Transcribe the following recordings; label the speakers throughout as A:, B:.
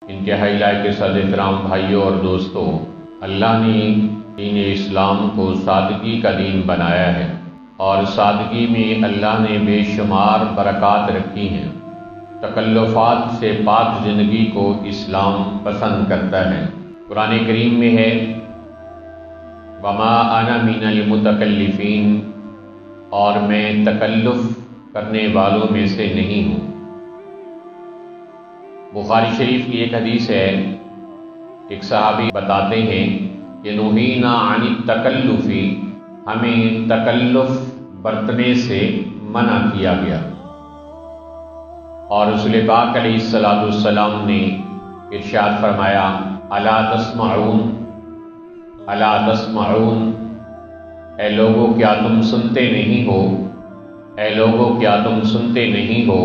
A: انتہائی لائق صد احترام بھائیوں اور دوستوں، اللہ نے دین اسلام کو سادگی کا دین بنایا ہے اور سادگی میں اللہ نے بے شمار برکات رکھی ہیں۔ تکلفات سے پاک زندگی کو اسلام پسند کرتا ہے۔ قرآن کریم میں ہے وما انا من المتکلفین، اور میں تکلف کرنے والوں میں سے نہیں ہوں۔ بخاری شریف کی ایک حدیث ہے، ایک صحابی بتاتے ہیں کہ نہینا عن التکلف، ہمیں تکلف برتنے سے منع کیا گیا، اور رسول پاک علیہ السلام نے ارشاد فرمایا الا تسمعون، الا تسمعون، اے لوگو کیا تم سنتے نہیں ہو، اے لوگو کیا تم سنتے نہیں ہو،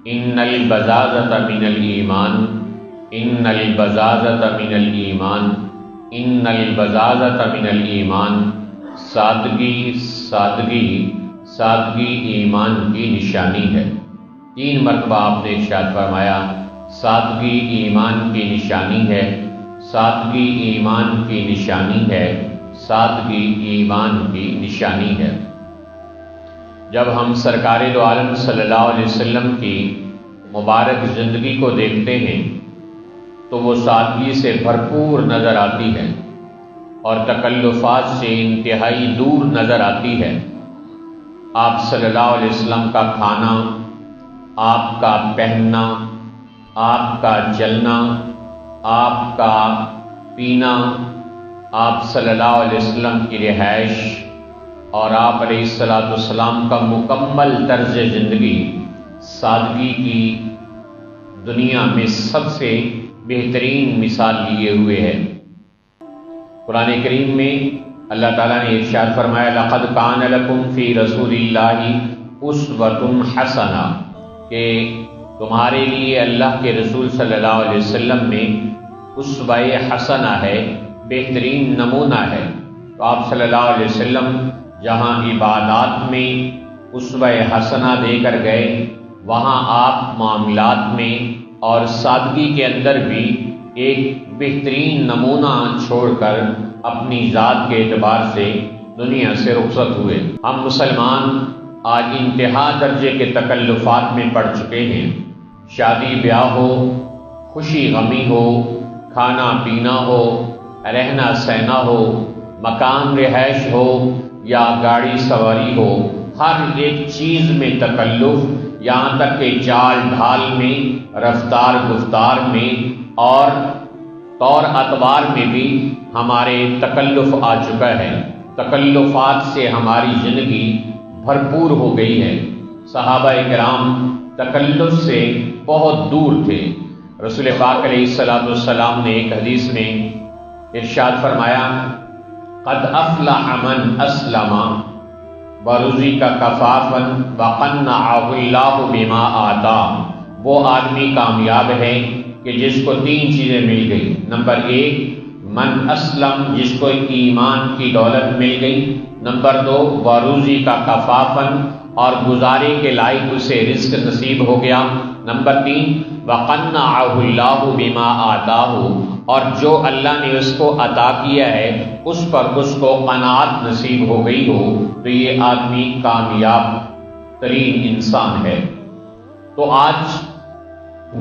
A: ان البزازۃ من الایمان، ان البزازۃ من الایمان، ان البزازۃ من الایمان، سادگی سادگی سادگی ایمان کی نشانی ہے۔ 3 مرتبہ آپ نے ارشاد فرمایا سادگی ایمان کی نشانی ہے، سادگی ایمان کی نشانی ہے، سادگی ایمان کی نشانی ہے۔ جب ہم سرکار دو عالم صلی اللہ علیہ وسلم کی مبارک زندگی کو دیکھتے ہیں تو وہ سادگی سے بھرپور نظر آتی ہے اور تکلفات سے انتہائی دور نظر آتی ہے۔ آپ صلی اللہ علیہ وسلم کا کھانا، آپ کا پہننا، آپ کا چلنا، آپ کا پینا، آپ صلی اللہ علیہ وسلم کی رہائش اور آپ علیہ السلام کا مکمل طرز زندگی سادگی کی دنیا میں سب سے بہترین مثال لیے ہوئے ہے۔ قرآن کریم میں اللہ تعالیٰ نے ارشاد فرمایا لقد کان لکم فی رسول اللہ اسوۃ حسنہ، کہ تمہارے لیے اللہ کے رسول صلی اللہ علیہ وسلم میں اسوہ حسنہ ہے، بہترین نمونہ ہے۔ تو آپ صلی اللہ علیہ وسلم جہاں عبادات میں اسوہ حسنہ دے کر گئے، وہاں آپ معاملات میں اور سادگی کے اندر بھی ایک بہترین نمونہ چھوڑ کر اپنی ذات کے اعتبار سے دنیا سے رخصت ہوئے۔ ہم مسلمان آج انتہا درجے کے تکلفات میں پڑ چکے ہیں۔ شادی بیاہ ہو، خوشی غمی ہو، کھانا پینا ہو، رہنا سہنا ہو، مکان رہائش ہو یا گاڑی سواری ہو، ہر ایک چیز میں تکلف، یہاں تک کہ چال ڈھال میں، رفتار گفتار میں اور طور اطوار میں بھی ہمارے تکلف آ چکا ہے۔ تکلفات سے ہماری زندگی بھرپور ہو گئی ہے۔ صحابہ کرام تکلف سے بہت دور تھے۔ رسول پاک علیہ السلام نے ایک حدیث میں ارشاد فرمایا قد افلح من اسلم ورزق کفافا وقنعه اللہ بما آتا، وہ آدمی کامیاب ہے کہ جس کو 3 چیزیں مل گئی۔ نمبر 1 من اسلم، جس کو ایمان کی دولت مل گئی۔ نمبر 2 ورزق کفافا، اور گزارے کے لائق اسے رزق نصیب ہو گیا۔ نمبر 3 وقنعه اللہ بما آتاہ، اور جو اللہ نے اس کو عطا کیا ہے اس پر اس کو قناعت نصیب ہو گئی ہو، تو یہ آدمی کامیاب ترین انسان ہے۔ تو آج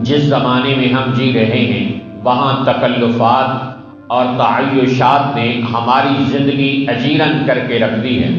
A: جس زمانے میں ہم جی رہے ہیں، وہاں تکلفات اور تعیشات نے ہماری زندگی اجیرن کر کے رکھ دی ہے۔